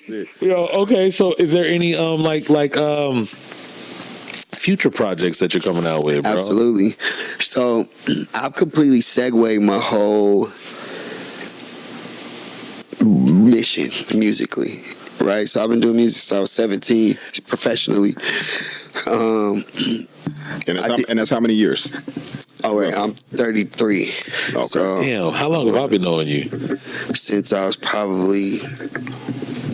shit. Yo, okay. So, is there any future projects that you're coming out with, bro? Absolutely. So I've completely segued my whole mission musically, right? So I've been doing music since I was 17 professionally. And that's how many years? Oh, wait, I'm 33. Okay. So, Damn, how long have I been knowing you? since I was probably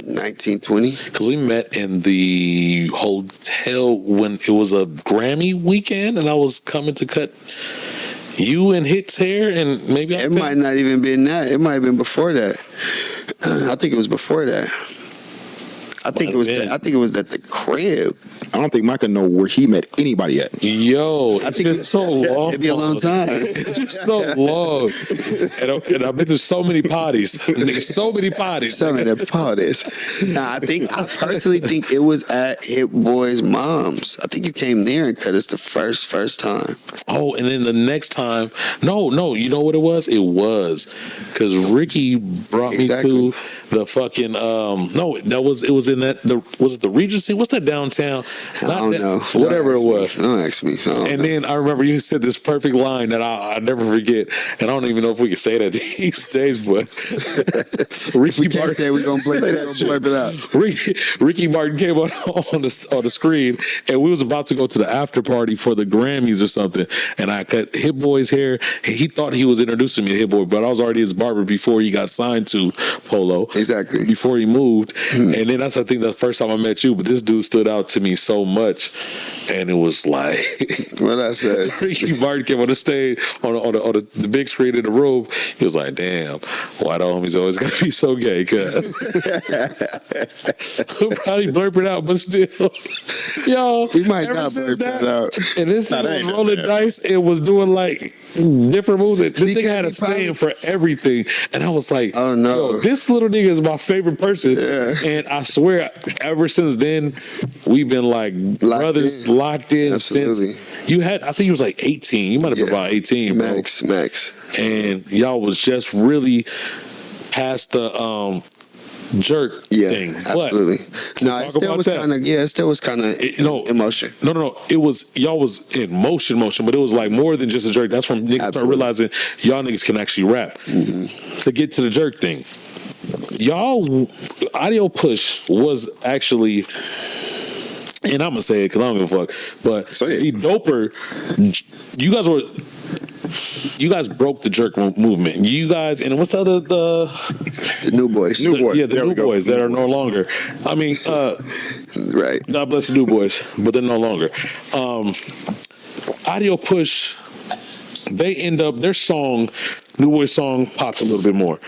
19, 20. Because we met in the hotel when it was a Grammy weekend, and I was coming to cut you and Hit's hair, and maybe It might not even been that. It might have been before that. I think it was before that. I think it was at the crib. I don't think Micah know where he met anybody at. Yo, it's been so long. It'd be a long time. It's been so long. And I've been to so many potties. Nigga, so many potties. Some of the parties. Nah, I personally think it was at Hit Boy's mom's. I think you came there and cut us the first time. Oh, and then the next time, no, you know what it was? It was because Ricky brought me to the fucking it was in was it the Regency? What's that downtown? I don't know. Whatever it was. Don't ask me. And then I remember you said this perfect line that I'll never forget, and I don't even know if we can say that these days, but Ricky we can't say we're gonna blurb it out. Ricky Martin came on the screen, and we was about to go to the after party for the Grammys or something, and I cut Hit Boy's hair, and he thought he was introducing me to Hit Boy, but I was already his barber before he got signed to Polo. Exactly. Before he moved, and then I think the first time I met you, but this dude stood out to me so much, and it was like what I said. Ricky Martin came on the stage on the big screen in the room. He was like, "Damn, why the homies always gotta be so gay?" Cause we'll probably blurp it out, but still, yo, we might not blurp that out. And this thing was rolling dice. It was doing like different moves. This nigga had a saying for everything, and I was like, "Oh no, yo, this little nigga is my favorite person." Yeah. And I swear, ever since then, we've been like brothers, locked in. Absolutely. Since you had, I think you was like 18. You might have been about 18, bro. Max. And y'all was just really past the jerk thing. Absolutely. No, it still was kind of emotion. No. It was, y'all was in motion, but it was like more than just a jerk. That's when niggas start realizing y'all niggas can actually rap. Mm-hmm. To get to the jerk thing. Y'all, Audio Push was actually, and I'm gonna say it because I don't give a fuck, but the doper, you guys broke the jerk movement. You guys, and what's the other, the New Boys. The New Boys that are no longer. I mean, right. God bless the New Boys, but they're no longer. Audio Push, they end up, their song, New Boy song, popped a little bit more.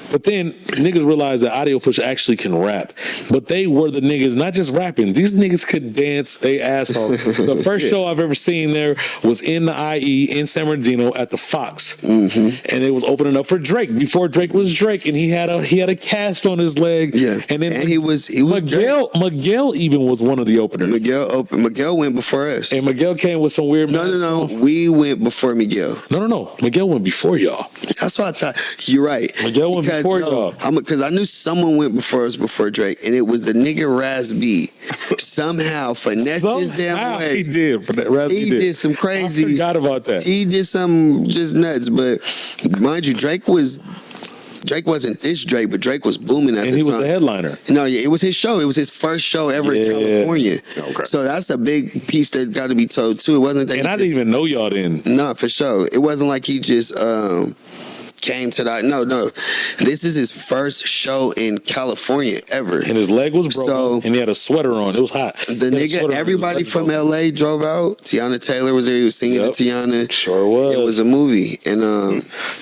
But then niggas realized that Audio Push actually can rap. But they were the niggas, not just rapping. These niggas could dance they ass off. The first show I've ever seen there was in the IE in San Bernardino at the Fox. Mm-hmm. And it was opening up for Drake before Drake was Drake, and he had a cast on his leg. Yeah. And then he was Miguel even was one of the openers. Miguel went before us. And Miguel came with some weird No. We went before Miguel. No. Miguel went before y'all. That's what I thought. You're right. Miguel went before y'all. Because I knew someone went before us before Drake, and it was the nigga Raz B. Somehow finessed his damn way. He did. He did some crazy. I forgot about that. He did some just nuts. But mind you, Drake wasn't this Drake, but Drake was booming at the time. And he was the headliner. No, yeah, it was his show. It was his first show ever in California. Okay. So that's a big piece that got to be told too. It wasn't that. And I didn't even know y'all then. No, for sure. It wasn't like he just came to that. No. This is his first show in California ever. And his leg was broken, and he had a sweater on. It was hot. The nigga, everybody from LA drove out. Tiana Taylor was there. He was singing to Tiana. Sure was. It was a movie. And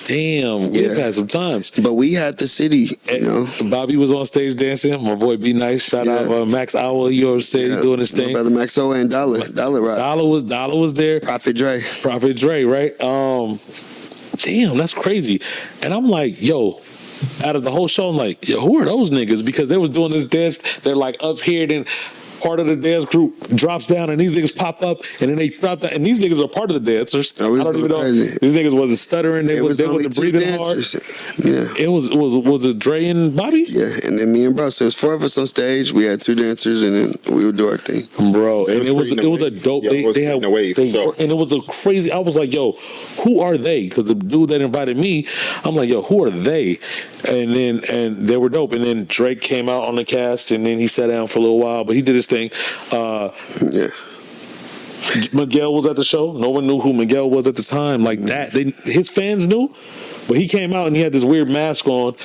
damn, we've had some times. But we had the city, you know. Bobby was on stage dancing. My boy B Nice. Shout out Max Owl, you know what I'm saying, doing his thing. My brother Max Owl and Dollar Rock. Dollar was there. Prophet Dre, right? Damn, that's crazy. And I'm like, yo, out of the whole show, I'm like, yo, who are those niggas? Because they was doing this dance. They're like up here, then part of the dance group drops down, and these niggas pop up, and then they drop down. And these niggas are part of the dancers. I don't even know. These niggas wasn't stuttering. They wasn't breathing hard. Yeah. It was it Dre and Bobby? Yeah, and then me and bro. So it was 4 of us on stage. We had 2 dancers, and then we would do our thing. Bro, and it was creating a dope. Yeah, it was they had creating a wave, for they, sure. and it was a crazy. I was like, yo, who are they? Because the dude that invited me, I'm like, yo, who are they? And they were dope. And then Drake came out on the cast, and then he sat down for a little while, but he did his thing. Yeah. Miguel was at the show. No one knew who Miguel was at the time. Like that, his fans knew. But he came out and he had this weird mask on,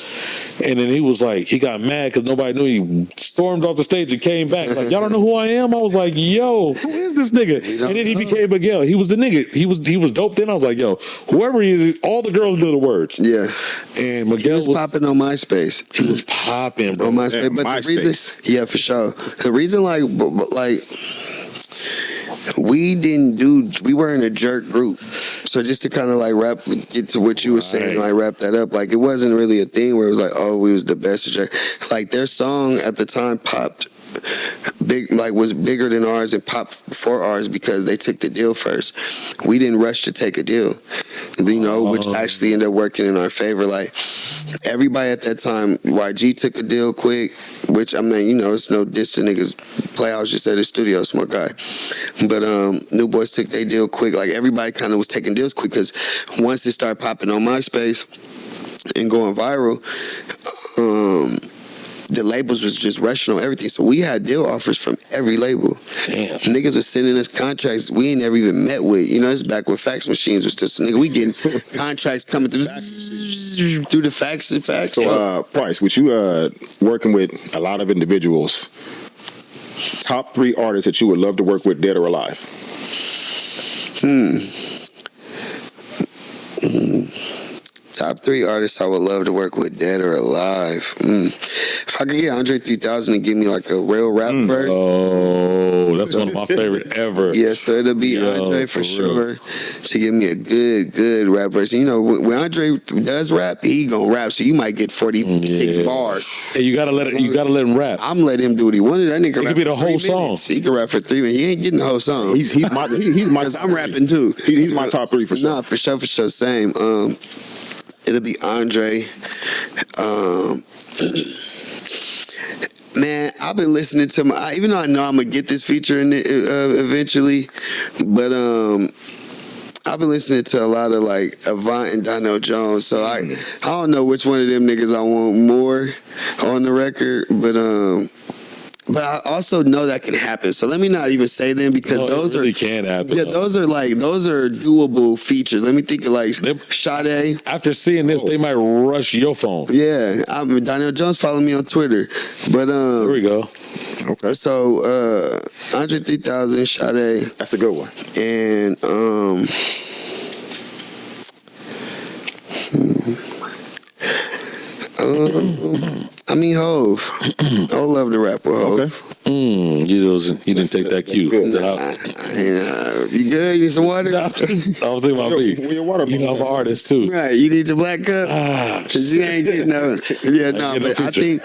and then he was like, he got mad because nobody knew. He stormed off the stage and came back like, y'all don't know who I am. I was like, yo, who is this nigga? And then he became Miguel. He was the nigga. He was dope. Then I was like, yo, whoever he is, all the girls knew the words. Yeah. And He Miguel was popping on MySpace. He was popping, bro. On MySpace, Yeah, but MySpace. the reason, yeah, for sure. The reason, like, we weren't a jerk group. So just to kind of like get to what you were saying, like wrap that up, like it wasn't really a thing where it was like, oh, we was the best at jerk. Like their song at the time popped big, like was bigger than ours and popped for ours because they took the deal first. We didn't rush to take a deal, which actually ended up working in our favor. Like everybody at that time, YG took a deal quick, which I mean, it's no diss to niggas. Play, I was just at the studio, smart guy. But New Boys took their deal quick. Like everybody kind of was taking deals quick because once it started popping on MySpace and going viral, the labels was just rushing on everything. So we had deal offers from every label. Damn. Niggas was sending us contracts we ain't never even met with. It's back when fax machines was just, nigga, we getting contracts coming through the fax. So, Price, with you working with a lot of individuals, top 3 artists that you would love to work with, dead or alive? Top 3 artists I would love to work with, dead or alive. If I could get Andre 3000 and give me like a real rap verse. Oh, that's one of my favorite ever. Yeah, so it'll be Andre for sure to give me a good rap verse. When Andre does rap, he gonna rap, so you might get 46 bars. Hey, you gotta let him rap. I'm letting him do what he wanted. That nigga It rap could be the for 3 whole song. minutes. He can rap for 3 minutes. He ain't getting the whole song. He's my Because I'm rapping too. He's my top 3 for sure. Nah, for sure, same. It'll be Andre. Man, I've been listening to even though I know I'm gonna get this feature in it eventually, but I've been listening to a lot of like Avant and Donnell Jones, so I don't know which one of them niggas I want more on the record, but I also know that can happen. So let me not even say them because those really can happen. Yeah, those are doable features. Let me think of like Sade. After seeing this, they might rush your phone. Yeah, Donnell Jones follow me on Twitter. But Here we go. Okay. So Andre 3000, Sade, That's a good one. and I mean Hove. I would love to rap with Hove. Okay. You didn't take that cue. You good? You need some water? I was thinking about me. Where your water I'm an artist too. Right, you need your black cup? Cause you ain't getting no. Yeah, no, get no but I feature.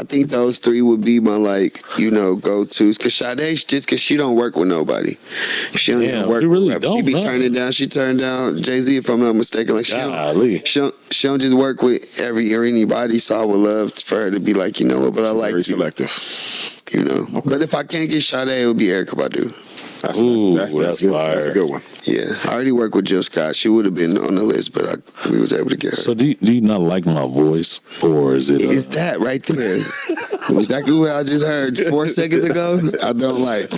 think those 3 would be my go-tos. Cause Sade, just cause she don't work with nobody. She don't even work she really with rappers. She don't, be no. turning down. She turned down Jay-Z if I'm not mistaken. Like she don't just work with every or anybody. So I would love for her to be like, what? But I like Very you. selective. But if I can't get Sade, it would be Erykah Badu. That's fire. That's a good one. Yeah, I already worked with Jill Scott. She would have been on the list, but we was able to get her. So do you not like my voice, or is it? It's that right there. Exactly what I just heard 4 seconds ago. I don't like.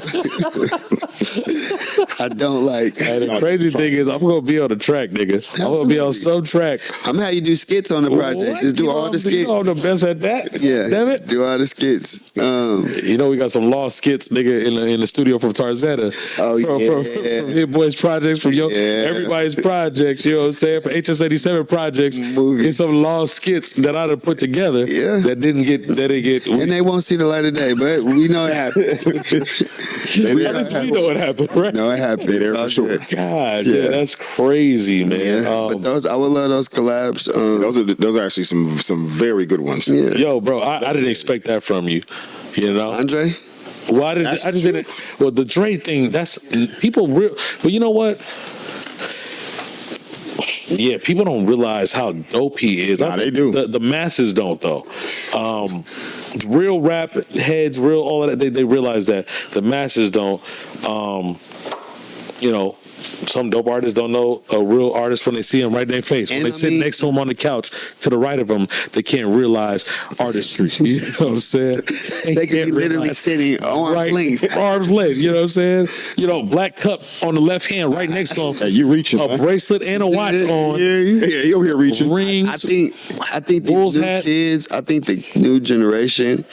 I don't like. And the crazy thing is, I'm gonna be on the track, nigga. I'm gonna be on some track. I'm how you do skits on the project. What? Just do all the skits. I'm the best at that. Yeah, Damn it. do all the skits. We got some lost skits, nigga, in the studio from Tarzana. Oh, from Hit Boys projects, from everybody's projects. You know what I'm saying? For HS87 projects, Movies. it's some lost skits that I done put together. Yeah. That didn't get. And they won't see the light of day, but we know it happened. At least we know it happened, right? No, it happened. There for sure. God, yeah, that's crazy, man. Yeah, but I would love those collabs. Those are actually some very good ones. Yeah. Yo, bro, I didn't expect that from you. Andre? Well, I just didn't. Well, the Dre thing, that's people real. But you know what? Yeah, people don't realize how dope he is. Nah, they do. The masses don't, though. Real rap heads, real all of that, they realize that. The masses don't. You know, some dope artists don't know a real artist when they see him right in their face. When And they I sit mean- next to him on the couch to the right of him, they can't realize artistry. You know what I'm saying? They could be can't literally realize- sitting arm's length. Arm's length, you know what I'm saying? You know, black cup on the left hand right next to him. Hey, you reaching? A huh? bracelet and a watch on. Yeah, Yeah, you over here reaching. Rings. I think Bulls these new hat. kids, I think the new generation,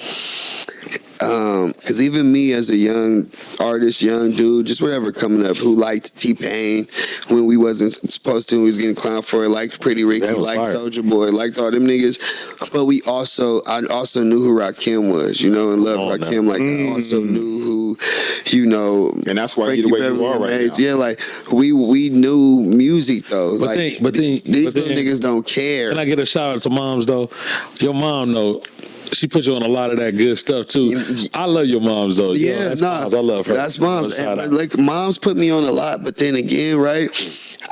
because even me as a young artist, young dude, just whatever coming up, who liked T-Pain when we wasn't supposed to, we was getting clowned for it, liked Pretty Ricky, That was liked fire. Soulja Boy, liked all them niggas, but I also knew who Rakim was, you know, and loved Oh, Rakim. Like I also knew who, you know, And that's why Frankie you the way you Beverly are and right Maze. now. Yeah, like we knew music though. But like then- these but little then- niggas don't care. Can I get a shout out to moms though? Your mom though, she put you on a lot of that good stuff too. I love your moms though. You know, Yeah, that's nah, moms. I love her. That's moms. Shout And, out. like moms put me on a lot, but then again, right?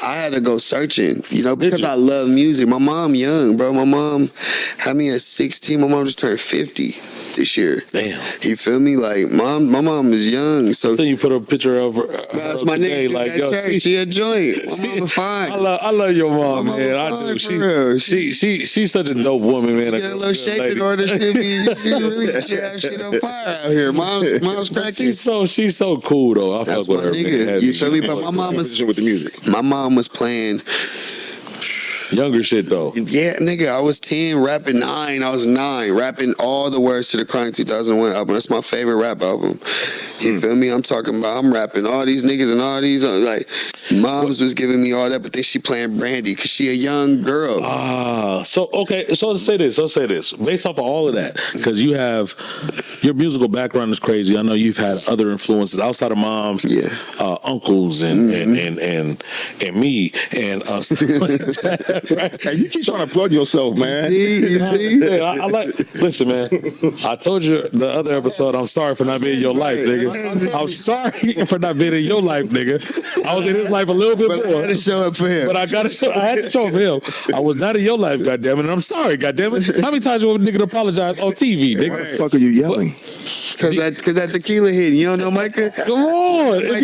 I had to go searching, you know, because you? I love music. My mom young, bro. My mom had me at 16. My mom just turned 50 this year. Damn. You feel me? Like my mom is young, so Then you put a picture of her. that's her my today, nigga. like, Like, yo, she a joint. My mama fine. I love your mom, My mama man. I fine, do. for real. She's such a dope woman, man. Get a little shaking order. She really have shit on fire out here. Mom's But cracking. she's so cool though. I That's fuck with my her. nigga. Man. You feel me? But my mom was Position with the music. my mom was playing. Younger shit though. Yeah, nigga, I was 10, rapping 9. I was 9, rapping all the words to the Crying 2001 album. That's my favorite rap album. You feel me? I'm talking about, I'm rapping all these niggas and all these, like, moms was giving me all that, but then she playing Brandy because she a young girl. So let's say this. Based off of all of that, because you have your musical background is crazy. I know you've had other influences outside of moms, Yeah. uncles and me and stuff like that. Right? Hey, you keep trying to plug yourself, man. You see? Yeah, I like. Listen, man. I told you the other episode. I'm sorry for not being in your life, nigga. I'm sorry for not being in your life, nigga. I was in his life a little bit But I more. had to show up for him. But I had to show him. I was not in your life, goddammit. And I'm sorry, goddammit. How many times you want a nigga to apologize on TV, Why the nigga? fuck are you yelling? Because that tequila hit. You don't know, Micah? Come on. If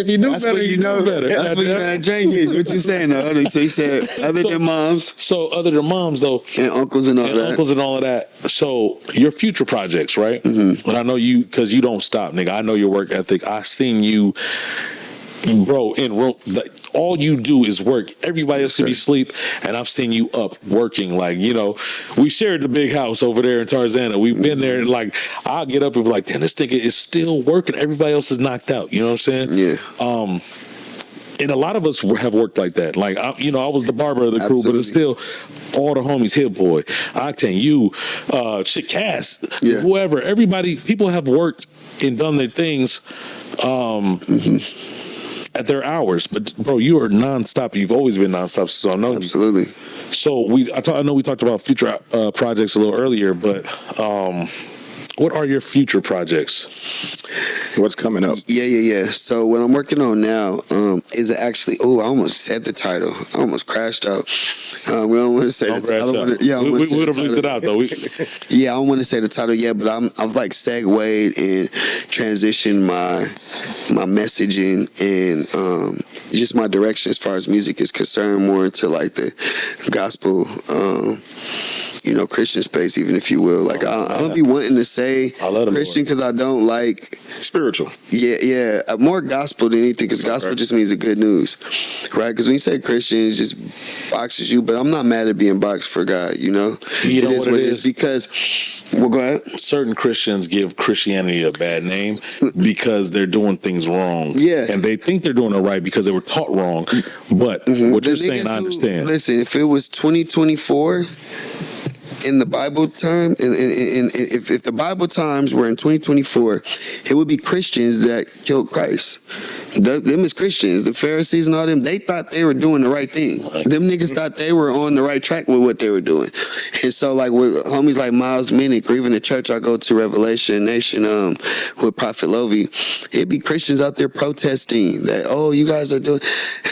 you knew That's better, what you know better. That's what you know that drink hit. What you saying, though? So he said, other than moms So other than moms, though, and uncles and all and that. uncles and all of that. So your future projects, right? Mm-hmm. And I know you because you don't stop, nigga. I know your work ethic. I've seen you, bro. All you do is work. Everybody else could be asleep, and I've seen you up working. Like, you know, we shared the big house over there in Tarzana. We've been there, and like, I'll get up and be like, damn, this nigga is still working. Everybody else is knocked out. You know what I'm saying? Yeah. And a lot of us have worked like that. Like, I was the barber of the crew, but it's still all the homies, Hit Boy, Octane, you, Chick Cass, Yeah. whoever. Everybody, people have worked and done their things at their hours. But, bro, you are nonstop. You've always been nonstop. So I know you. Absolutely. So I know we talked about future projects a little earlier, but what are your future projects? What's coming up? Yeah. So what I'm working on now is actually. Oh, I almost said the title. I almost crashed out. We don't want to say Don't the crash title. out. Yeah, we would have bleeped it out though. Yeah, I don't want to say the title yet, but I've like segued and transitioned my messaging and just my direction as far as music is concerned, more into like the gospel. Christian space, even if you will. Like I don't be wanting to say I love Christian because I don't like Spiritual. Yeah, more gospel than anything because gospel just means the good news, right? Because when you say Christian, it just boxes you. But I'm not mad at being boxed for God, you know? You know what it is? Because, well, go ahead. Certain Christians give Christianity a bad name because they're doing things wrong. Yeah. And they think they're doing it right because they were taught wrong. But what The you're saying, niggas I who- understand. Listen, if it was 2024 in the Bible time, and if the Bible times were in 2024, it would be Christians that killed Christ. them is Christians. The Pharisees and all them, they thought they were doing the right thing. Them niggas thought they were on the right track with what they were doing. And so, like, with homies like Miles Minnick, or even the church I go to, Revelation Nation, with Prophet Lovey, it'd be Christians out there protesting that, oh, you guys are doing,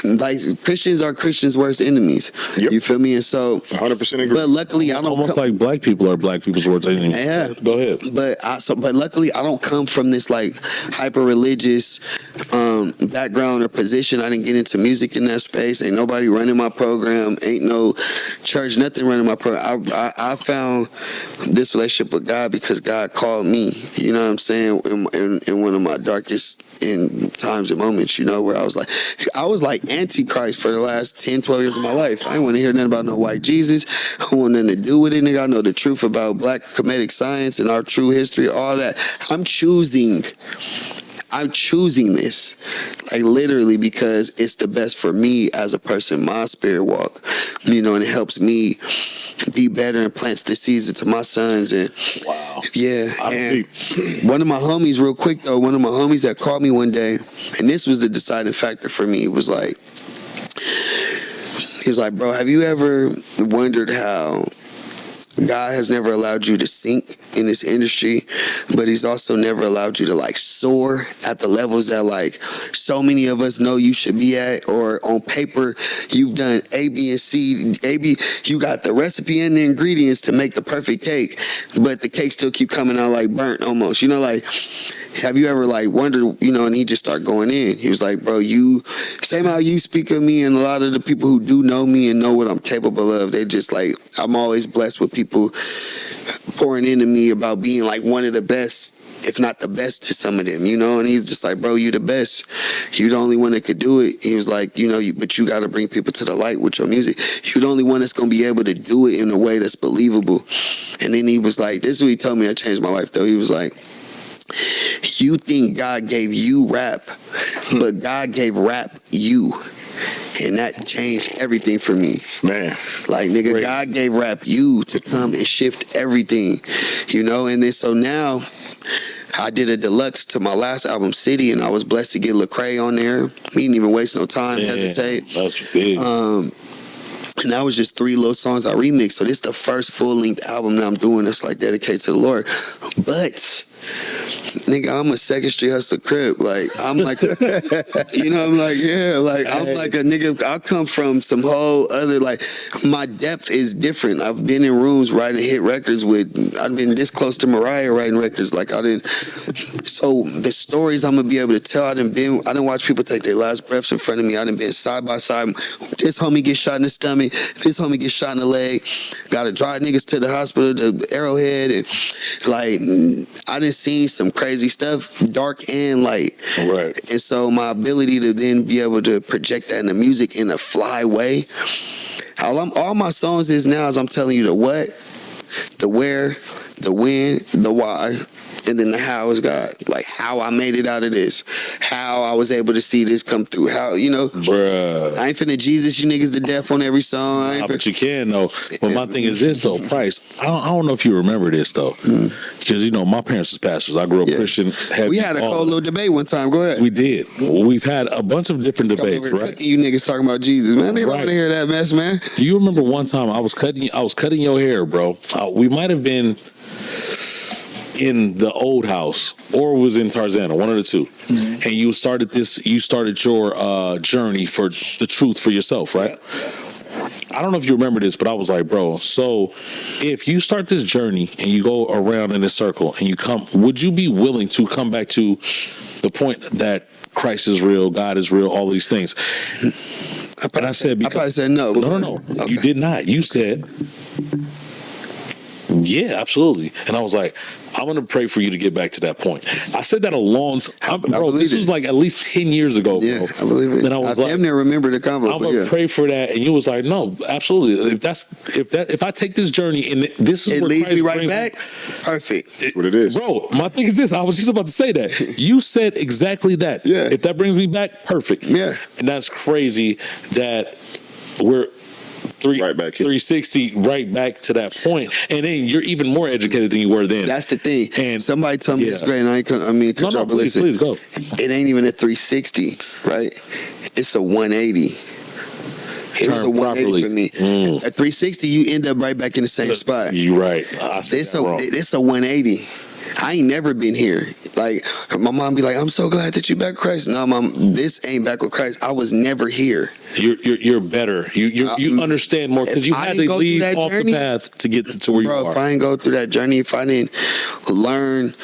like, Christians are Christians' worst enemies. Yep. You feel me? And so, 100% agree. but luckily, I don't Almost like black people are black people's worst enemies. Yeah. Go ahead. But luckily, I don't come from this like hyper religious background or position. I didn't get into music in that space. Ain't nobody running my program. Ain't no church, nothing running my program. I found this relationship with God because God called me. You know what I'm saying? In one of my darkest in times and moments, you know, where I was like Antichrist for the last 10, 12 years of my life. I didn't want to hear nothing about no white Jesus. I don't want nothing to do with it, nigga. I know the truth about black comedic science and our true history, all that. I'm choosing this, like, literally, because it's the best for me as a person, my spirit walk, you know, and it helps me be better and plants the seeds into my sons. And Wow. yeah, and one of my homies, real quick though, one of my homies that called me one day, and this was the deciding factor for me, was like, he was like, bro, have you ever wondered how God has never allowed you to sink in this industry, but he's also never allowed you to like soar at the levels that like so many of us know you should be at, or on paper you've done A, B, and C. You got the recipe and the ingredients to make the perfect cake, but the cake still keep coming out like burnt almost, you know, like, have you ever like wondered, you know, and he just started going in. He was like, bro, you, same how you speak of me, and a lot of the people who do know me and know what I'm capable of, they just like, I'm always blessed with people pouring into me about being like one of the best, if not the best to some of them, you know? And he's just like, bro, you the best. You the only one that could do it. He was like, you know, but you got to bring people to the light with your music. You the only one that's going to be able to do it in a way that's believable. And then he was like, this is what he told me that changed my life though. He was like, you think God gave you rap, but God gave rap you. And that changed everything for me. Man. Like, nigga, Great. God gave rap you to come and shift everything, you know? And then so now I did a deluxe to my last album, City, and I was blessed to get Lecrae on there. He didn't even waste no time, hesitate. That's big. And that was just 3 little songs I remixed. So this is the first full-length album that I'm doing that's like dedicated to the Lord. But nigga, I'm a Second Street Hustler crib. Like, I'm like, you know, I'm like, yeah, like, I'm like a nigga. I come from some whole other, like, my depth is different. I've been in rooms writing hit records with, I've been this close to Mariah writing records. Like, so the stories I'm gonna be able to tell, I didn't watch people take their last breaths in front of me. I done been side by side. This homie get shot in the stomach. This homie get shot in the leg. Gotta drive niggas to the hospital, the Arrowhead. And like, I done seen some crazy stuff, dark and light. Right. And so my ability to then be able to project that in the music in a fly way. All my songs is now is I'm telling you the what, the where, the when, the why, and then the how is God. Like, how I made it out of this, how I was able to see this come through, how, you know. Bruh. I ain't finna Jesus you niggas to death on every song. I ain't But you can though. But my thing is this though, Price. I don't know if you remember this though, because you know my parents was pastors. I grew up Christian. Heavy, we had a cold little debate one time. Go ahead. We did. We've had a bunch of different debates, right? You niggas talking about Jesus, man. They don't want to hear that mess, man. Do you remember one time I was cutting your hair, bro? We might have been in the old house or was in Tarzana, one of the two. Mm-hmm. And you started your journey for the truth for yourself, right? I don't know if you remember this, but I was like, bro, so if you start this journey and you go around in a circle and you would you be willing to come back to the point that Christ is real, God is real, all these things? I probably said no. No. Okay. You did not. You said, yeah, absolutely. And I was like, I'm going to pray for you to get back to that point. I said that a long time. Bro, this was like at least 10 years ago, bro. Yeah, I believe it. And I was like, I've never remembered the convo. I'm going to pray for that. And you was like, no, absolutely. If I take this journey and this is it where leads Christ me right back, perfect. That's what it is. Bro, my thing is this. I was just about to say that. You said exactly that. Yeah. If that brings me back, perfect. Yeah. And that's crazy that we're right back here. 360 right back to that point, and then you're even more educated than you were then. That's the thing. And somebody told me it's great, and please go. It ain't even a 360, right? It's a 180. It was a 180 for me. At 360, you end up right back in the same spot. You're right. It's a 180. I ain't never been here. Like, my mom be like, I'm so glad that you back with Christ. No, Mom, this ain't back with Christ. I was never here. You're better. You understand more because you had to leave off the path to get to where you are. If I didn't go through that journey, if I didn't learn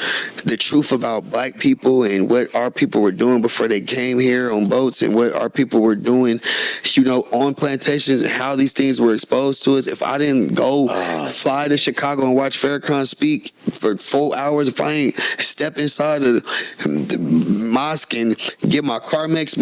the truth about black people and what our people were doing before they came here on boats and what our people were doing, on plantations and how these things were exposed to us, if I didn't go fly to Chicago and watch Farrakhan speak for 4 hours, if I ain't step inside of the mosque and get my car mixed,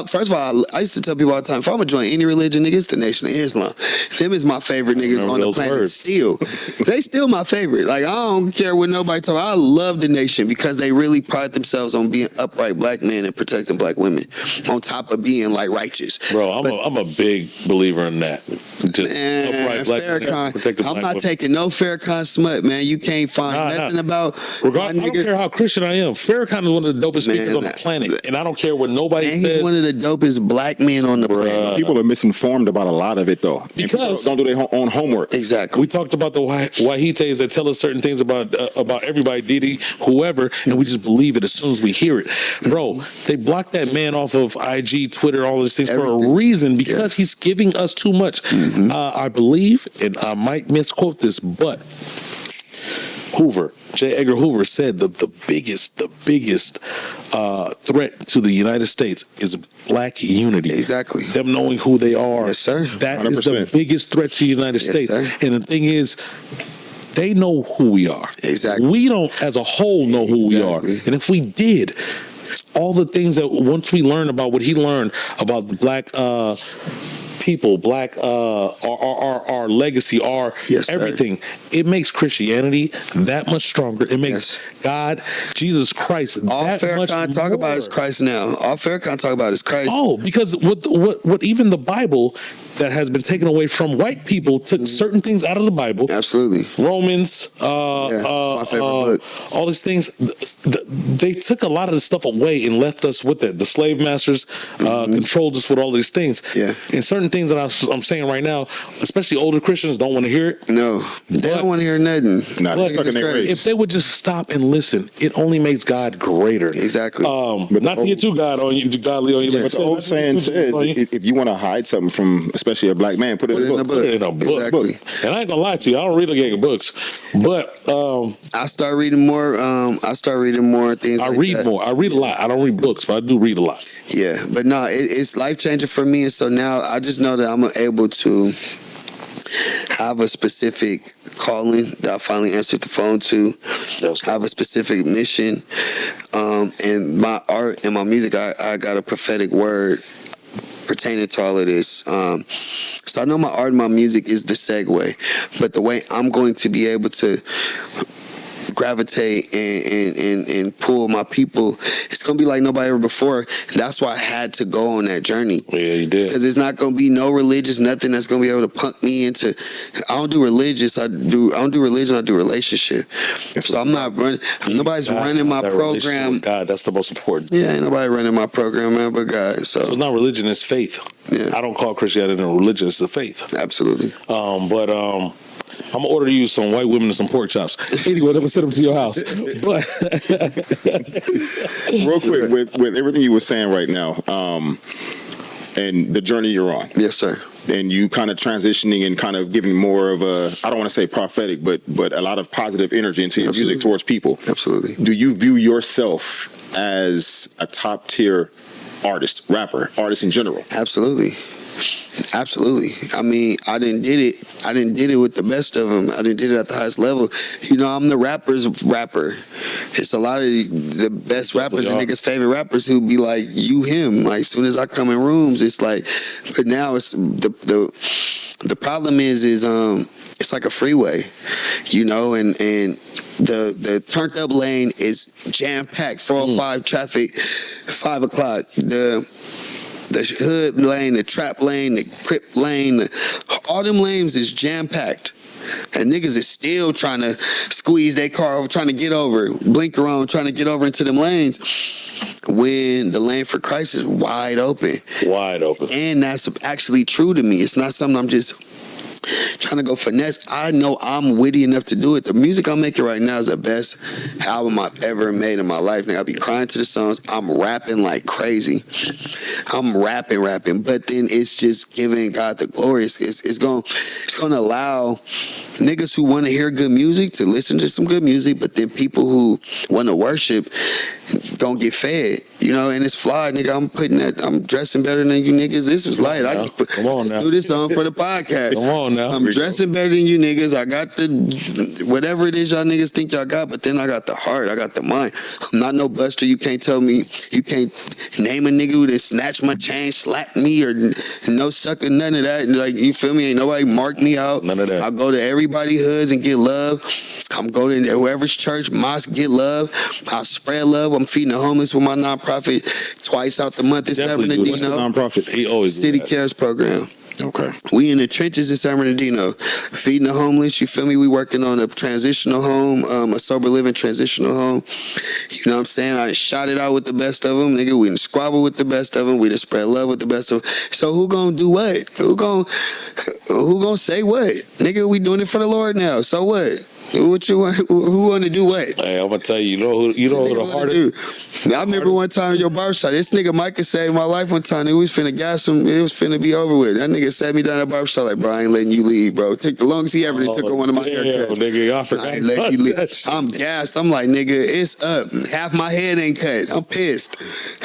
first of all, I used to tell people all the time, if I'm gonna join any religion, nigga, it's the Nation of Islam. Them is my favorite niggas on the planet. Still, they still my favorite. Like, I don't care what nobody talk. I love the Nation because they really pride themselves on being upright black men and protecting black women, on top of being like righteous. Bro, I'm a big believer in that. Upright black Farrakhan, I'm not taking no Farrakhan smut, man. You can't find nothing about. I don't care how Christian I am. Farrakhan is one of the dopest speakers on the planet, and I don't care what nobody says. He's one of the dopest black men on the planet. People are misinformed about a lot of it, though. Because don't do their own homework. Exactly. We talked about the Wahites that tell us certain things about everybody, Didi, whoever, and we just believe it as soon as we hear it. Bro, they blocked that man off of IG, Twitter, all these things for a reason, because he's giving us too much. I believe, and I might misquote this, but J. Edgar Hoover said the biggest threat to the United States is black unity. Exactly. Them knowing who they are. Yes, sir. That 100%. is the biggest threat to the United States. Sir. And the thing is, they know who we are. Exactly. We don't, as a whole, know who we are. And if we did, all the things that once we learn about what he learned about the black people, black our legacy, our everything, it makes Christianity that much stronger. It makes God, Jesus Christ, all that much Farrakhan talk more. about is Christ now. All Farrakhan talk about is Christ. Oh, because what even the Bible that has been taken away from white people took certain things out of the Bible. Absolutely. Romans, it's my favorite book. All these things, they took a lot of the stuff away and left us with it. The slave masters controlled us with all these things. Yeah. And certain things that I'm saying right now, especially older Christians, don't want to hear it. No, they don't want to hear nothing. Nah, if they would just stop and listen, it only makes God greater. Exactly. But not to get too godly on you. But the old saying says, if you want to hide something from, especially a black man, put it in a book. Put it in a book. Exactly. And I ain't gonna lie to you, I don't read a gang of books, but I start reading more. Things. I read more. I read a lot. I don't read books, but I do read a lot. Yeah, but no, it's life changing for me, and so now I just know that I'm able to have a specific calling that I finally answered the phone to. I have a specific mission, and my art and my music. I got a prophetic word pertaining to all of this. So I know my art and my music is the segue, but the way I'm going to be able to gravitate and pull my people, it's gonna be like nobody ever before. That's why I had to go on that journey. Yeah, you did. Because it's not gonna be no religious nothing that's gonna be able to punk me into. I don't do religious. I don't do religion. I do relationship. So I'm not running. Nobody's running my program. God, that's the most important. Yeah, ain't nobody running my program, man, but God. So it's not religion, it's faith. Yeah. I don't call Christianity a religion, it's a faith. Absolutely. I'm gonna order you some white women and some pork chops. Anyway, I'm gonna send them to your house. But real quick, with everything you were saying right now, and the journey you're on. Yes, sir. And you kind of transitioning and kind of giving more of a, I don't want to say prophetic, but a lot of positive energy into your music towards people. Absolutely. Do you view yourself as a top tier artist, rapper, artist in general? Absolutely. I mean, I didn't did it with the best of them. I didn't did it at the highest level. I'm the rapper's rapper. It's a lot of the best rappers and niggas' favorite rappers who be like, you, him. Like, as soon as I come in rooms, it's like, but now it's the problem is it's like a freeway, and the turned up lane is jam packed, 405 traffic, 5 o'clock. the hood lane, the trap lane, the crip lane, all them lanes is jam packed. And niggas is still trying to squeeze their car over, trying to get over, blinker on, trying to get over into them lanes. When the lane for Christ is wide open. Wide open. And that's actually true to me. It's not something I'm just trying to go finesse. I know I'm witty enough to do it. The music I'm making right now is the best album I've ever made in my life. Nigga, I be crying to the songs. I'm rapping like crazy. I'm rapping. But then it's just giving God the glory. It's going to allow niggas who want to hear good music to listen to some good music, but then people who want to worship gonna get fed, and it's fly, nigga. I'm dressing better than you niggas. This is light. I just do this on for the podcast. Come on now. I'm dressing better than you niggas. I got the whatever it is y'all niggas think y'all got, but then I got the heart. I got the mind. I'm not no buster. You can't tell me. You can't name a nigga who that snatched my chain, slapped me, or no sucker. None of that. Like, you feel me? Ain't nobody marked me out. None of that. I go to everybody's hoods and get love. I'm going to whoever's church, mosque, get love. I spread love. I'm feeding the homeless with my nonprofit twice out the month in San Bernardino. What's the nonprofit? He always City Cares program. Okay. We in the trenches in San Bernardino, feeding the homeless. You feel me? We working on a transitional home, a sober living transitional home. You know what I'm saying? I shot it out with the best of them, nigga. We done squabble with the best of them. We done spread love with the best of them. So who gonna do what? Who gonna say what? Nigga, we doing it for the Lord now. So what? What you want? Who want to do what? Hey, I'm gonna tell you. You know who the hardest. I remember one time your barbershop. This nigga Micah saved my life one time. He was finna gas him. It was finna be over with. That nigga sat me down at barbershop like, bro, I ain't letting you leave, bro. Take the longest he ever took on one of my haircuts. Nigga, I forgot. I ain't let you leave. I'm gassed. I'm like, nigga, it's up. Half my head ain't cut. I'm pissed.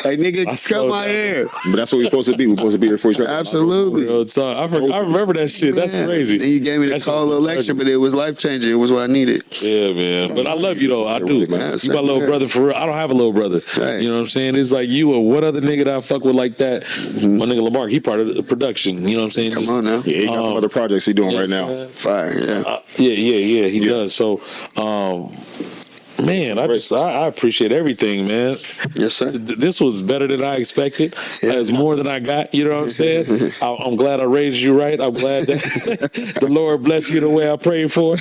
Like, nigga, cut my hair. But that's what we're supposed to be. We're supposed to be here for each other. Absolutely. Real talk. I remember that shit. That's crazy. Then you gave me the cold little lecture, but it was life changing. It was what I needed. Yeah, man. But I love you though. I do. Man, You my little brother for real. I don't have a little brother. Right. You know what I'm saying? It's like you or what other nigga that I fuck with like that. My nigga Lamar, he part of the production. You know what I'm saying? Come on now. Yeah, he got some other projects he doing right now. Fire, yeah. Yeah, he does. So, man, I appreciate everything, man. Yes, sir. This was better than I expected. It's more than I got. You know what I'm saying? I'm glad I raised you right. I'm glad that the Lord bless you the way I prayed for.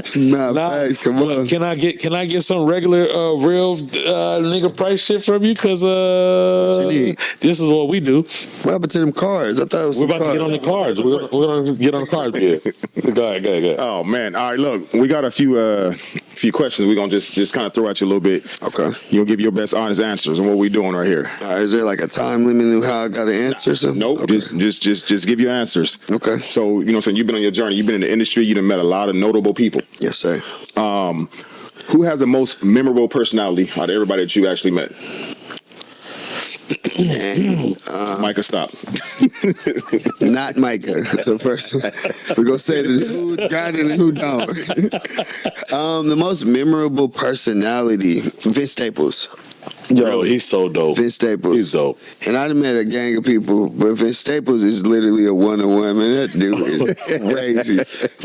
Thanks. Come on. Can I get some regular real nigga price shit from you? Because you need? this is what we do. What happened to them cards? I thought it was We're about to get on the cards. We're gonna get on the cards. Yeah. Go ahead. Oh man! All right, look, we got a few questions. We're gonna just kind of throw at you a little bit. Okay. You'll give your best honest answers on what we're doing right here. Is there like a time limit to how I got to answer something? Nope. Okay. Just give your answers. Okay. So you know, what I'm saying, you've been on your journey. You've been in the industry. You've met a lot of notable people. Yes, sir. Who has the most memorable personality out of everybody that you actually met? Micah, stop. Not Micah. So first, we're gonna say who got it and who don't. The most memorable personality, Vince Staples. Yo, he's so dope. Vince Staples. He's dope. And I done met a gang of people, but Vince Staples is literally a one-on-one, man. That dude is crazy.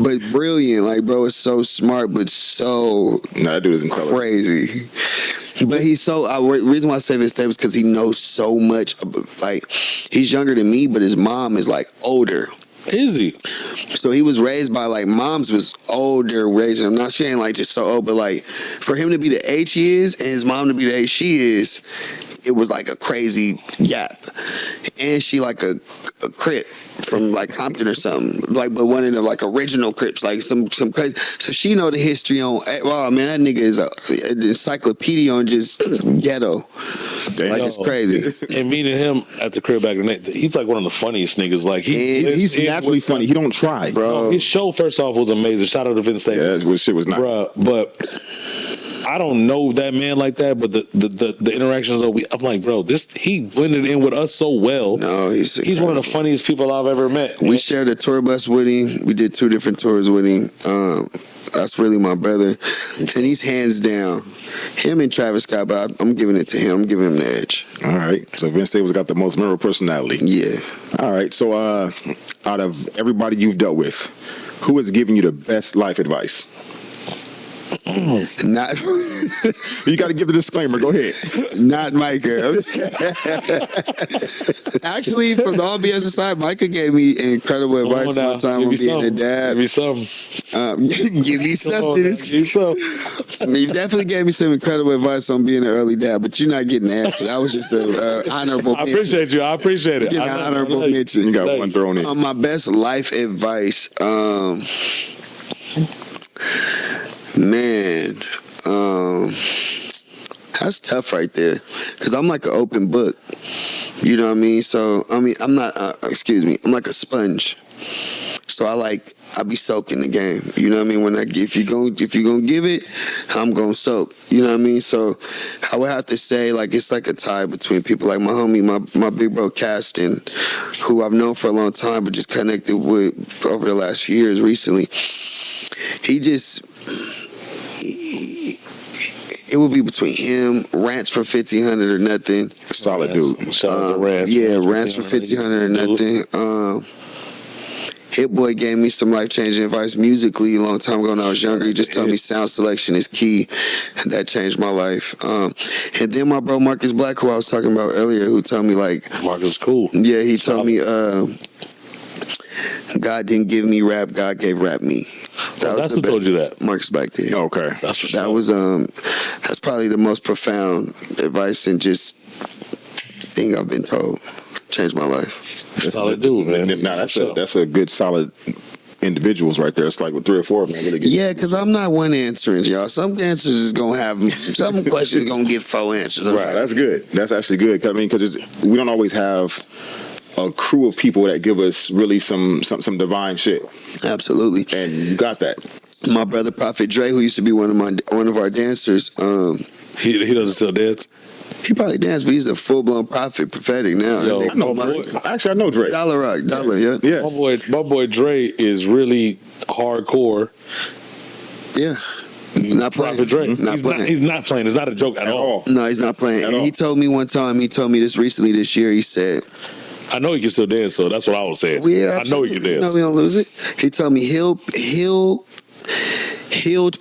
But brilliant. Like, bro, is so smart, but so That dude is intelligent. crazy. But he's so, reason why I say Vince Staples because he knows so much. Like, he's younger than me, but his mom is like older. Is he? So he was raised by like moms was older, raising him. Not she ain't like just so old, but like for him to be the age he is and his mom to be the age she is, it was like a crazy gap. And she like a Crip from like Compton or something, like but one of the like original Crips, like some crazy. So she know the history on. Wow, man, that nigga is an encyclopedia on just ghetto. Damn. Like it's crazy. And meeting him at the crib back in the day, he's like one of the funniest niggas. Like He's naturally funny. He don't try, Bro. His show first off was amazing. Shout out to Vince Staples. Yeah, shit was nice. Bruh, but I don't know that man like that, but the interactions that I'm like, bro, he blended in with us so well. No, he's one of the funniest people I've ever met. We shared a tour bus with him. We did 2 different tours with him. That's really my brother. And he's hands down. Him and Travis Scott, but I'm giving it to him. I'm giving him the edge. All right. So Vince Staples got the most memorable personality. Yeah. All right. So out of everybody you've dealt with, who has given you the best life advice? Not You got to give the disclaimer. Go ahead. not Micah. Actually, from all BS aside, Micah gave me incredible advice on now. one time Give on me being a something. dad. Give me something. Give me Come on something. now. Give me something. He definitely gave me some incredible advice on being an early dad, but you're not getting the answer. That was just an honorable I mention. appreciate you. I appreciate it. Getting an honorable mention. You got one thrown in. My best life advice, man, that's tough right there, because I'm like an open book. You know what I mean? So I'm not. I'm like a sponge. So I be soaking the game. You know what I mean? If you're gonna give it, I'm gonna soak. You know what I mean? So I would have to say, like, it's like a tie between people like my homie, my big bro Caston, who I've known for a long time, but just connected with over the last few years recently. It would be between him, Rants for 1500 or nothing. Solid dude. Shout out to Rance. Yeah, Rants for 1500 or nothing. Hit Boy gave me some life-changing advice musically a long time ago when I was younger. He just told me sound selection is key, and that changed my life. And then my bro Marcus Black, who I was talking about earlier, who told me, like, Marcus cool. yeah, he told me God didn't give me rap, God gave rap me. That's who told you that. Marcus Black did. Okay. That's what's That up. was that's probably the most profound advice and just thing I've been told. Changed my life. Solid dude, man. Nah, that's a good solid individuals right there. It's like with 3 or 4 of them. Really good. Yeah, because I'm not one answering, y'all. Some answers is gonna have some questions gonna get 4 answers. Right. That's good. That's actually good. I mean, because we don't always have a crew of people that give us really some divine shit, Absolutely. and you got that. My brother Prophet Dre, who used to be one of our dancers, He doesn't still dance. he probably danced, but he's a full blown prophetic now. Yo, That nigga- I know. my boy- Actually, I know Drake. Dollar Rock, Dollar, yeah. Yes. My boy Dre is really hardcore. Yeah. Not playing. Prophet Dre. Not He's playing. he's not playing. It's not a joke at all. No, he's not playing. At And all. he told me one time, he told me this recently this year, he said, I know he can still dance, so that's what I was saying. well, yeah, I know he absolutely. can dance. No, we don't lose it. He told me healed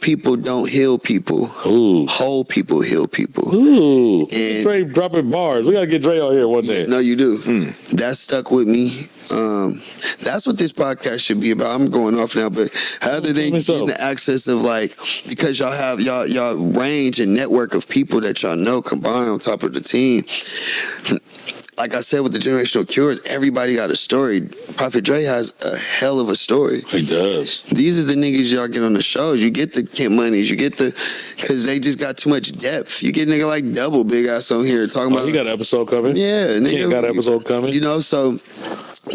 people don't heal people. Ooh. Whole people heal people. Ooh. And- Dre dropping bars. We gotta get Dre on here one day. No, you do. That stuck with me. That's what this podcast should be about. I'm going off now, but other than Tell me so. getting the access of, like, because y'all have y'all range and network of people that y'all know combined on top of the team. Like I said with the generational cures, everybody got a story. Prophet Dre has a hell of a story. He does. These are the niggas y'all get on the shows. You get the Kent Moneys. You get because they just got too much depth. You get a nigga like Double Big Ass on here talking Oh, about. he got an episode coming. Yeah, nigga. Kent got an episode coming. You know, so.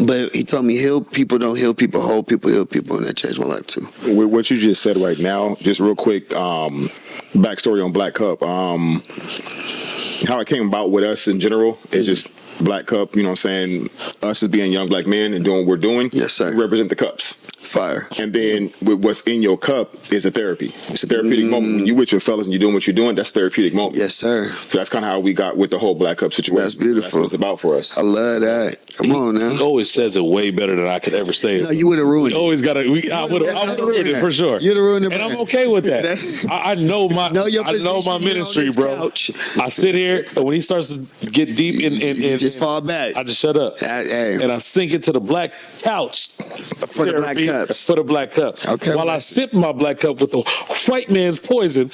But he told me heal people don't heal people, whole people heal people, and that changed my life too. With what you just said right now, just real quick, backstory on Black Cup. How it came about with us in general is just Black Cup, you know what I'm saying? Us as being young black men and doing what we're doing. Yes, sir. We represent the cups. Fire. And then with what's in your cup is a therapy. It's a therapeutic moment. When you with your fellas and you're doing what you're doing, that's a therapeutic moment. Yes, sir. So that's kind of how we got with the whole Black Cup situation. That's beautiful. That's what it's about for us. I love that. Come on He now. always says it way better than I could ever say it. No, you would have ruined We it. always got to. I would have ruined it for sure. You'd have ruined it. And I'm okay with that. I know my. Know your I know my position, ministry, you on this bro. couch. I sit here, and when he starts to get deep in Just fall back. I just shut up. Hey. And I sink into the black couch For the black therapy cups. For the black cup. Okay, While I well, sip my black cup with the white man's poison,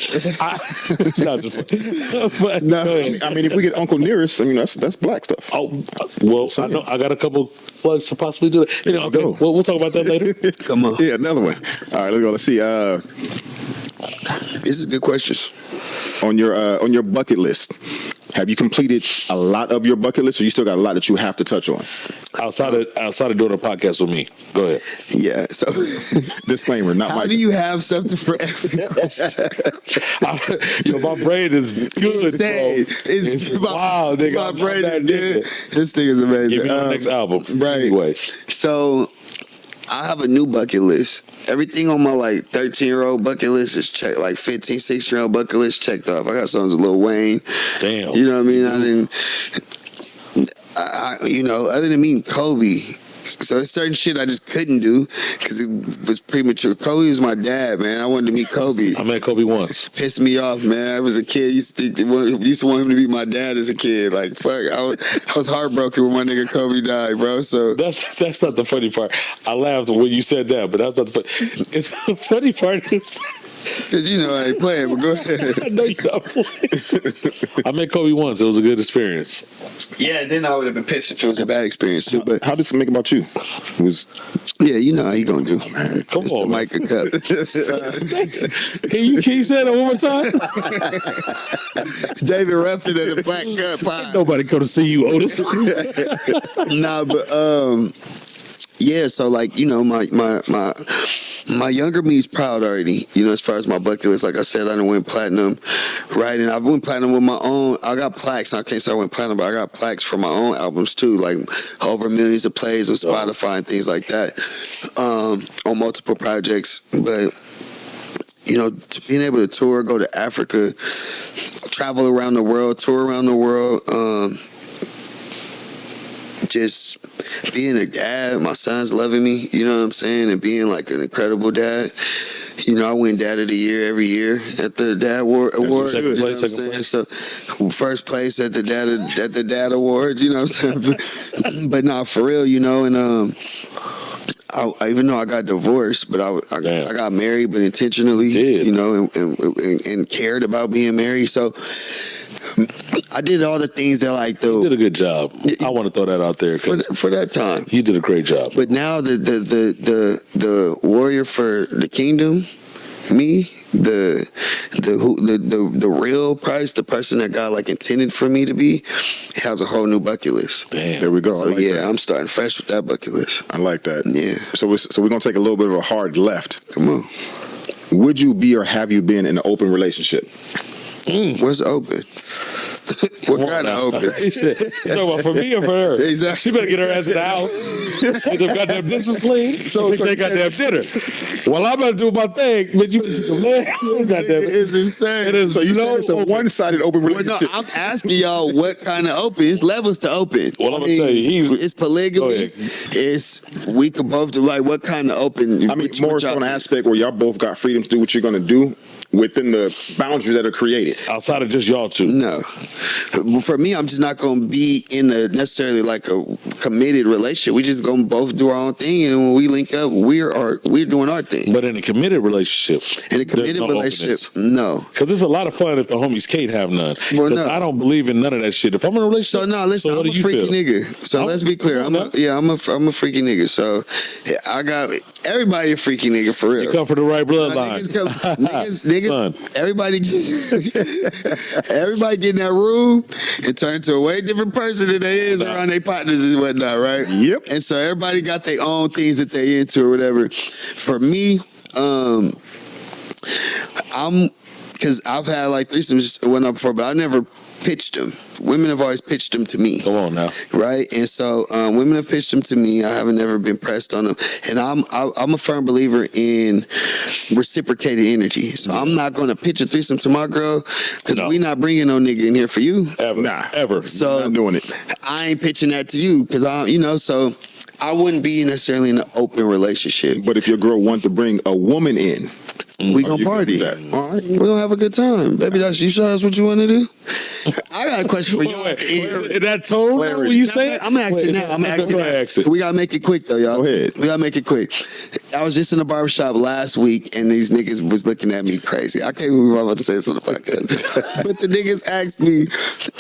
no, just, but, No. go ahead. I mean, if we get Uncle Nearest, I mean, that's black stuff. Oh, well, I know I got a couple plugs to possibly do that. You know, okay, Go. we'll talk about that later. Come on. Yeah, another one. All right, let's go. Let's see. This is good questions. On your bucket list, have you completed a lot of your bucket list, or you still got a lot that you have to touch on? outside of doing a podcast with me. Go ahead. Yeah. So, Disclaimer, not how like do you have something for every question? My brain is good, Say bro. it. It's wow, nigga. My I'm brain that is good. nigga. This thing is amazing. Give me the next album. Right. Anyways. So, I have a new bucket list. Everything on my 13-year-old bucket list is checked. 15, 16-year-old bucket list checked off. I got songs of Lil Wayne. Damn. You know what I mean? I didn't. Other than meeting Kobe, So it's certain shit I just couldn't do because it was premature. Kobe was my dad, man. I wanted to meet Kobe. I met Kobe once. Pissed me off, man. I was a kid. Used to want him to be my dad as a kid. Like, fuck. I was heartbroken when my nigga Kobe died, bro. So That's not the funny part. I laughed when you said that, but that's not the funny. It's the funny part is. Because you know I ain't playing, but go ahead. I know you're not playing. I met Kobe once. It was a good experience. Yeah, then I would have been pissed if it was a bad experience too. But How does it make about you? It was yeah, you know how he gonna do. Come It's on, the man. Micah Cup. Can you say that one more time? David Ruffin at the Black Cup pie. Nobody come to see you, Otis. Nah, but yeah. So like you know my younger me is proud already. You know, as far as my bucket list, like I said, I done went platinum, right? And I've went platinum with my own. I got plaques. I can't say I went platinum, but I got plaques for my own albums too, like over millions of plays on Spotify and things like that, on multiple projects. But you know, being able to tour, go to Africa, travel around the world, tour around the world, just being a dad, my son's loving me, you know what I'm saying, and being like an incredible dad. You know, I win Dad of the Year every year at the Dad Award. Second You know place, what I'm second saying? place. So, first place at the Dad Awards. You know what I'm saying? But not for real, you know. And I even though I got divorced, but I got married, but intentionally, you know, and cared about being married. So I did all the things that like You did a good job. I want to throw that out there for that time. you did a great job. But now the warrior for the kingdom, me, the real Price, the person that God like intended for me to be, has a whole new bucket list. Damn. there we go. So I like yeah, that. I'm starting fresh with that bucket list. I like that. Yeah. So we're gonna take a little bit of a hard left. Come on, Would you be or have you been in an open relationship? where's open? What kind of open? He said, you talking about for me or for her? Exactly. She better get her ass in the house. Get them goddamn dishes clean. So they goddamn dinner. Well, I'm about to do my thing, but you man, goddamn it. It's insane. It is So you said it's a open. one-sided open Well, no, relationship. I'm asking y'all what kind of open. It's levels to open. Well, I'm gonna tell you, it's Go polygamy. ahead. It's we could both do like what kind of open. I mean, more so an aspect where y'all both got freedom to do what you're gonna do within the boundaries that are created. outside of just y'all two. No, for me, I'm just not going to be in a necessarily like a committed relationship. We just going to both do our own thing, and when we link up, we're doing our thing. But in a committed relationship, In a committed there's no relationship, openness. no. Because it's a lot of fun if the homies can't have none. Well, 'Cause no. I don't believe in none of that shit. If I'm in a relationship, So no, listen, what I'm do a you freaky feel? nigga. So let's be clear. I'm a freaky nigga. So I got everybody a freaky nigga for real. You come from the right bloodline. Niggas, Son. everybody get in that room and turn to a way different person than they is around their partners and whatnot, right? Yep. And so everybody got their own things that they into or whatever. For me, because I've had like threesomes when I'm before, but I never pitched them. Women have always pitched them to me. Come on now. Right, and so women have pitched them to me. I haven't never been pressed on them, and I'm a firm believer in reciprocated energy. So I'm not going to pitch a threesome to my girl because No. we not bringing no nigga in here for you. Ever. Nah. Ever. So I'm doing it. I ain't pitching that to you because so I wouldn't be necessarily in an open relationship. But if your girl wants to bring a woman in, We are gonna you gonna party. do that? All right. We're gonna have a good time, baby. You sure that's what you want to do? I got a question for you. In that tone, Clarity. when you say it? I'm gonna ask it now. I'm gonna ask it now. Ask it. We gotta make it quick though, y'all. Go ahead. We gotta make it quick. I was just in the barbershop last week and these niggas was looking at me crazy. I can't believe I'm about to say this on the podcast. But the niggas asked me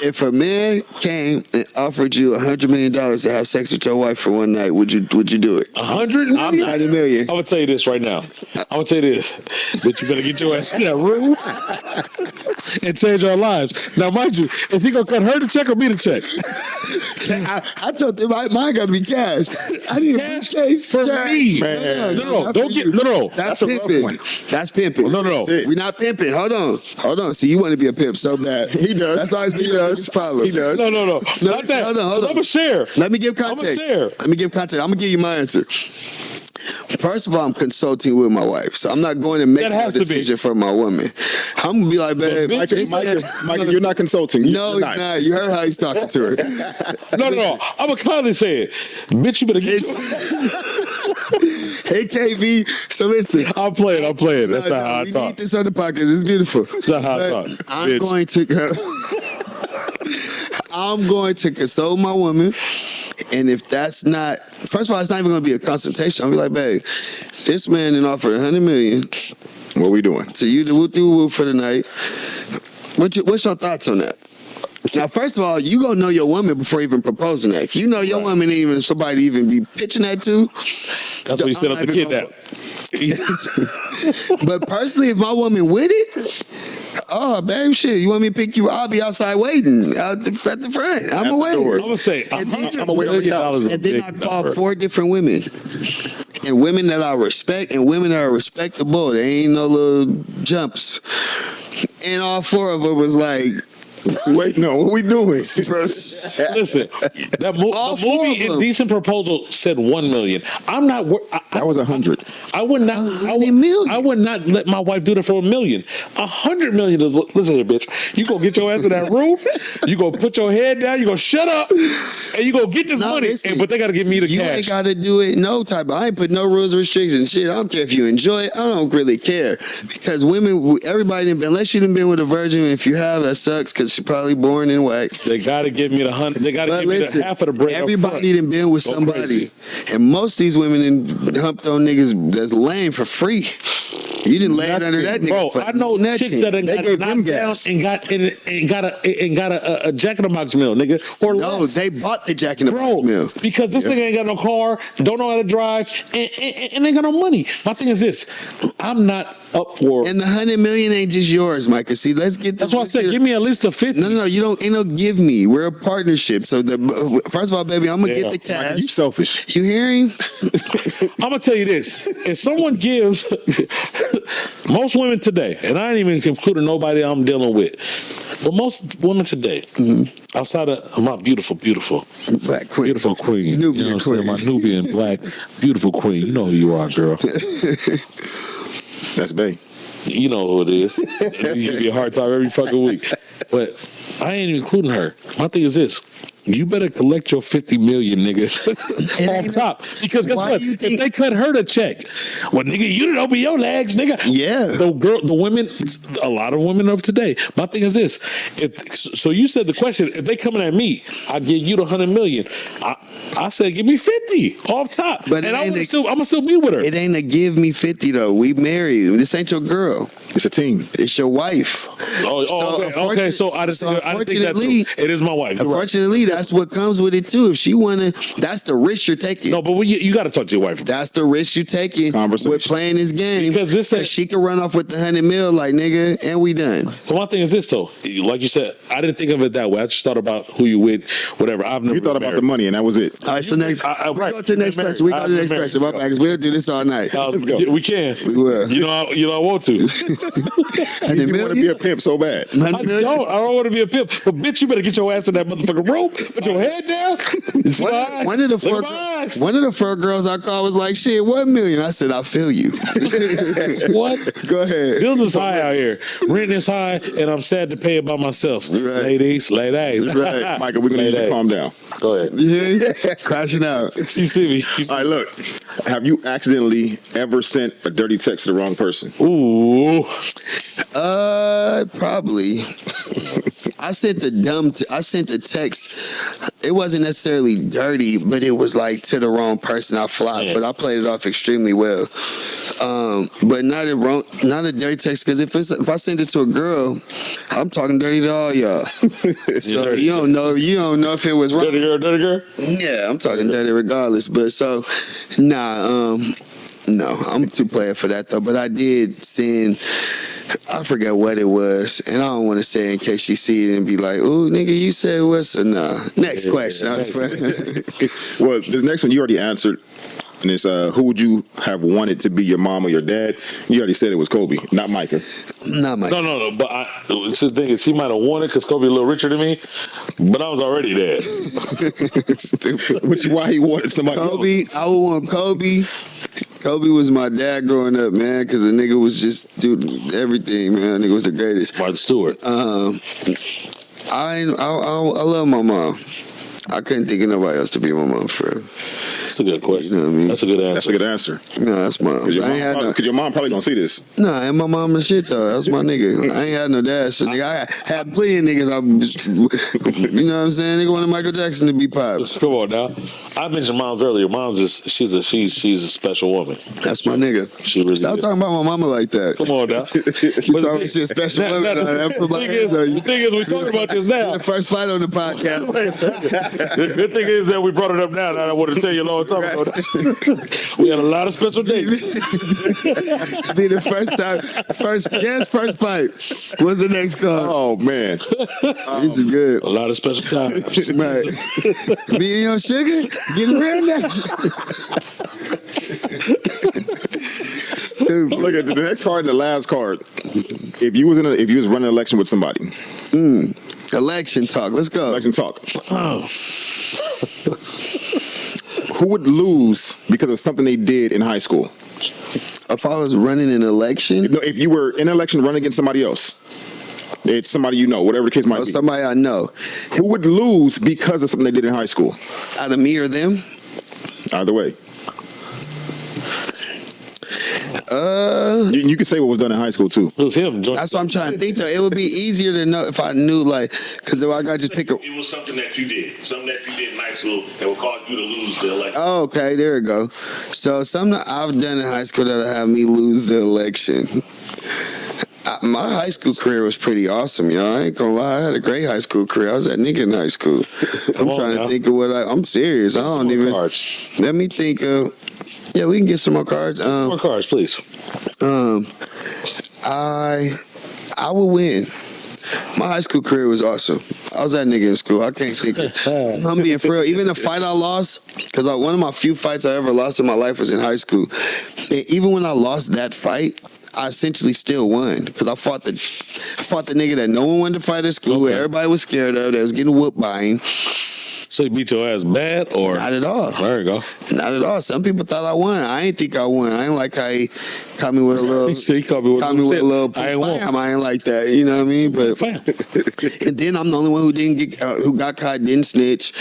if a man came and offered you $100 million to have sex with your wife for one night, would you do it? 100 million? I'm not $1 million. I'm gonna tell you this right now. I'm gonna tell you this. But you better get your ass in that room and change our lives. Now, mind you, is he gonna cut her the check or me the check? I told them mine got to be cash. I need Cash case for cash. me. Man. No, not don't for get you. no. That's a rough pimping. one. That's pimping. No. We're not pimping. Hold on. See, you want to be a pimp so bad. He does. That's always been your problem. He does. No. No, Not that. hold on. I'm gonna share. Let me give I'ma context. share. Let me give context. I'm gonna give you my answer. First of all, I'm consulting with my wife, so I'm not going to make a decision for my woman. I'm gonna be like, babe, Michael, you're not consulting. No, he's not. You heard how he's talking to her. No. I'm gonna kindly say it, bitch. You better get. Hey, KB. So listen, I'm playing. That's not how I talk. We need this on the podcast. It's beautiful. That's not how I talk. I'm going to console my woman. And if that's not, first of all, it's not even going to be a consultation. I'll be like, babe, this man then offered $100 million. What we doing? So you do whoop for the night. What's your thoughts on that? Now, first of all, you gonna know your woman before even proposing that. If you know your woman, ain't even somebody to even be pitching that to. That's what he set up the kid down. But personally, if my woman with it, oh, babe, shit, you want me to pick you? I'll be outside waiting at the front. I'm gonna wait. I'm gonna say, I'm gonna wait on $1 and then I call 4 different women. And women that I respect and women that are respectable. They ain't no little jumps. And all 4 of them was like, wait, no, what we doing? Listen, the movie Indecent Proposal said $1 million. I'm not. That was 100. I would not. I would not let my wife do that for $1 million. $100 million is. Listen here, bitch. You gonna get your ass in that room. You gonna put your head down. You gonna shut up, and you gonna get this money. But they gotta give me the cash. You ain't gotta do it. No type. I ain't put no rules or restrictions. Shit. I don't care if you enjoy it. I don't really care because women. Everybody done been. Unless you done been with a virgin. If you have, that sucks because she probably born in whack. They gotta give me the 100. They gotta give me the half of the bread. Everybody done been with somebody, and most of these women done humped on niggas that's lame for free. You didn't lay it under that nigga. Bro, I know chicks that got knocked down and got a Jack in the Box meal, nigga. Or no, less. they bought the Jack in the Box meal because this nigga ain't got no car, don't know how to drive, and ain't got no money. My thing is this: I'm not up for. And the $100 million ain't just yours, Micah. See, let's get. That's why I said, give me at least a 50. No, you don't. Ain't no give me. We're a partnership. So first of all, baby, I'm gonna get the cash. Micah, you selfish. You hearing? I'm gonna tell you this: if someone gives, most women today, and I ain't even including nobody I'm dealing with, but most women today, outside of my beautiful black queen, beautiful queen, Nubian you know what queen, I'm saying? My Nubian black beautiful queen. You know who you are, girl. That's Bay. You know who it is. You give me a hard time every fucking week, but I ain't including her. My thing is this. You better collect your $50 million, nigga, off top. Because guess what? If they cut her the check, well, nigga, you didn't open your legs, nigga. Yeah. The women, a lot of women of today. My thing is this. So you said the question, if they coming at me, I give you the $100 million. I said, give me 50 off top. But and I'm gonna still be with her. It ain't a give me 50 though. We married. This ain't your girl. It's a team. It's your wife. Okay. So I didn't think that through. It is my wife. Unfortunately, that's what comes with it too. If she wanna, that's the risk you're taking. No, but you got to talk to your wife. That's the risk you're taking with playing this game. Because she can run off with the $100 million, like nigga, and we done. So my thing is this though, like you said, I didn't think of it that way. I just thought about who you with, whatever. You thought about the money, and that was it. All right, so next, we go to the next question. We go to the next question. My bad, because we'll do this all night. Let's go. We can. We will. You know, I want to. You want to be a pimp so bad. I don't want to be a pimp. But bitch, you better get your ass in that motherfucking room. Put your head down. One of the 4 girls I called was like, shit, $1 million. I said, I feel you. What? Go ahead. Bills is high out here. Rent is high, and I'm sad to pay it by myself. Right. Ladies. Right. Michael, we're going to need you to calm down. Go ahead. Yeah. Crashing out. You see me. All right, look. Have you accidentally ever sent a dirty text to the wrong person? Ooh. Probably. I sent the text. It wasn't necessarily dirty, but it was like to the wrong person. I flopped, but I played it off extremely well. But not a dirty text, because if I send it to a girl, I'm talking dirty to all y'all. So you don't know if it was wrong. Dirty girl. Yeah, I'm talking dirty regardless. But so no, I'm too player for that though. But I did send. I forget what it was, and I don't want to say in case she see it and be like, "Ooh, nigga, you said what's a nah." Next question. Well, this next one you already answered, and it's who would you have wanted to be your mom or your dad? You already said it was Kobe, not Micah. Not Micah. No. But it's the thing is, he might have wanted because Kobe a little richer than me, but I was already dead. Stupid. Which is why he wanted somebody Kobe. else. I would want Kobe. Kobe was my dad growing up, man, because the nigga was just doing everything, man. The nigga was the greatest. Martha Stewart. I love my mom. I couldn't think of nobody else to be my mom for real. That's a good question. You know what I mean? That's a good answer. That's a good answer. No, that's mom. Because your mom probably gonna see this. Nah, and my mom and shit though. That's my nigga. I ain't had no dad, so nigga, I had plenty of niggas. You know what I'm saying? Nigga wanted Michael Jackson to be pops. Come on now. I mentioned Mom's earlier. Mom's she's a special woman. That's my nigga. She really Stop is. talking about my mama like that. Come on now. You thought she's a special woman. The thing is, we talking about this now. The first fight on the podcast. The good thing is that we brought it up now. And I want to tell you a long time ago. We had a lot of special dates. Be the first time, first fight. What's the next call? Oh man, This is good. A lot of special times. Right. Me and your sugar, get around that. Stupid. look at the next card and the last card. If you was running an election with somebody, Election talk. Let's go. election talk. Oh. Who would lose because of something they did in high school? If I was running an election, No, if you were in an election running against somebody else, it's somebody you know, whatever the case might or be. somebody I know, Who would lose because of something they did in high school? out of me or them, Either way. You can say what was done in high school too. It was him. that's what I'm trying to think. Though it would be easier to know if I knew, like, because I got to just pick a. It was something that you did. Something that you did in high school that would cause you to lose the election. Oh, okay, there we go. So something I've done in high school that'll have me lose the election. My high school career was pretty awesome, y'all. I ain't gonna lie. I had a great high school career. I was that nigga in high school. I'm trying to think of what I'm serious. I don't even. Cards. Let me think of. Yeah, we can get some more cards. More cards, please. I will win. My high school career was awesome. I was that nigga in school. I can't think of. I'm being for real. Even the fight I lost, because one of my few fights I ever lost in my life was in high school. And even when I lost that fight, I essentially still won because I fought the nigga that no one wanted to fight at school. Okay. Everybody was scared of. That was getting whooped by him. So you beat your ass bad or? Not at all. There you go. Not at all. Some people thought I won. I ain't think I won. I ain't like how he caught me with a little. He caught me with a little. I ain't won. I ain't like that. You know what I mean? But and then I'm the only one who didn't get who got caught, didn't snitch.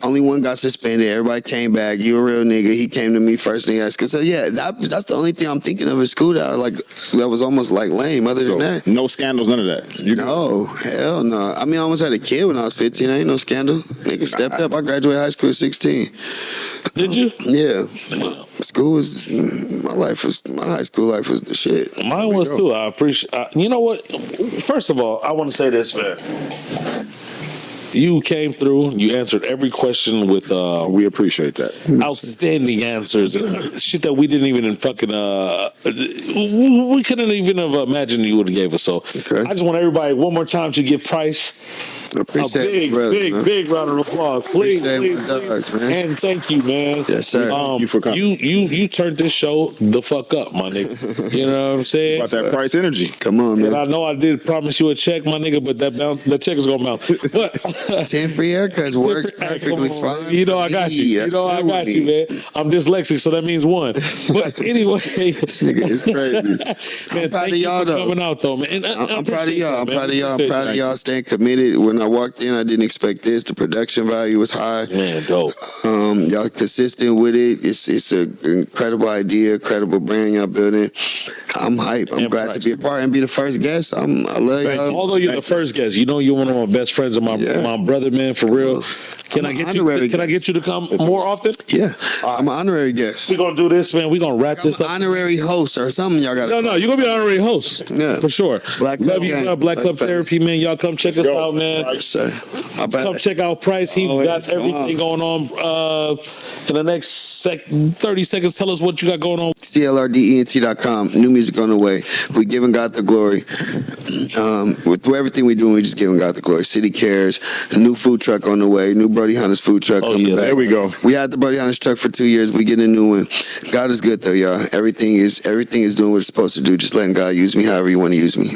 Only one got suspended. Everybody came back. You a real nigga. He came to me first and he asked. So yeah, that's the only thing I'm thinking of in school that was almost like lame. Other than that, no scandals, none of that. No, hell no. I mean, I almost had a kid when I was 15. Ain't no scandal. Nigga stepped up. I graduated high school at 16. Did you? Yeah. School was my high school life was the shit. Mine was too. I appreciate. You know what? First of all, I want to say this, man. You came through. You answered every question with We appreciate that. outstanding answers and shit that we didn't even fucking we couldn't even have imagined you would have gave us. So Okay. I just want everybody one more time to give Price a Appreciate big round of applause, please, Appreciate please, my dogs, man. and thank you, man. Yes, sir. Thank you for coming. You turned this show the fuck up, my nigga. You know what I'm saying? About that price energy. Come on, And man. I know I did promise you a check, my nigga, but that check is gonna bounce. But 10 free haircuts works Hey, perfectly come on, fine. You know I got you. You That's know I good got with you, me. man. I'm dyslexic, so that means one. But anyway, This nigga is crazy. man, I'm proud thank of you y'all, for though. coming out, though, man. And I'm proud of y'all. I'm man. proud of y'all. I'm Appreciate proud of it. y'all staying committed. When I walked in, I didn't expect this. The production value was high. Man, dope. Y'all consistent with it. It's an incredible idea, credible brand y'all building. I'm hype. I'm And glad Price. to be a part and be the first guest. I love y'all. Although you're the first guest, you know you're one of my best friends and my brother, man, for real. Can I I'm get an you? honorary Can I get you to come more often? Yeah, I'm an honorary guest. We're gonna do this, man. We're gonna wrap I'm this an up. honorary host or something. Y'all got. No, you're gonna be an honorary host. Yeah. For sure. Black Love Club you, gang. Black Club Black Therapy, man. Y'all come check us out, man. Yes, sir. My bad. Come check out Price. He's Always got everything going on. In the next 30 seconds, tell us what you got going on. CLRDENT.com. New music on the way. We giving God the glory. Through everything we do, we just giving God the glory. City Cares, new food truck on the way. New Brody Hunter's food truck. Oh, coming yeah, back. there we go. We had the Brody Hunter's truck for 2 years. We getting a new one. God is good though, y'all. Everything is doing what it's supposed to do. Just letting God use me however you want to use me.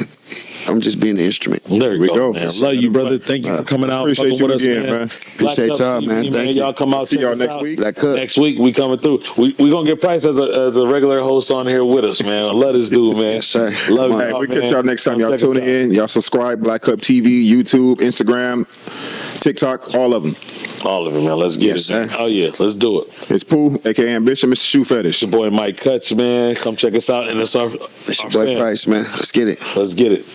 I'm just being the instrument. There we go, man. Love you, brother. Thank you for coming out. Appreciate fucking you with us, again, man. man. Appreciate y'all, man. Thank you. Y'all come out. See check y'all us next out. week. Black Cup. Next week we coming through. We gonna get Price as a regular host on here with us, man. I love this dude, man. Yes, sir. Love you. Hey, we man. catch y'all next time. Come Y'all check us tuning out. in. Y'all subscribe. Black Cup TV, YouTube, Instagram, TikTok, all of them. All of it, man. Let's get Yes, it, man. sir. Oh yeah, let's do it. It's Pooh, aka Ambition, Mr. Shoe Fetish. Your boy Mike Cuts, man. Come check us out, and it's our It's your boy fan. Price, man. Let's get it. Let's get it.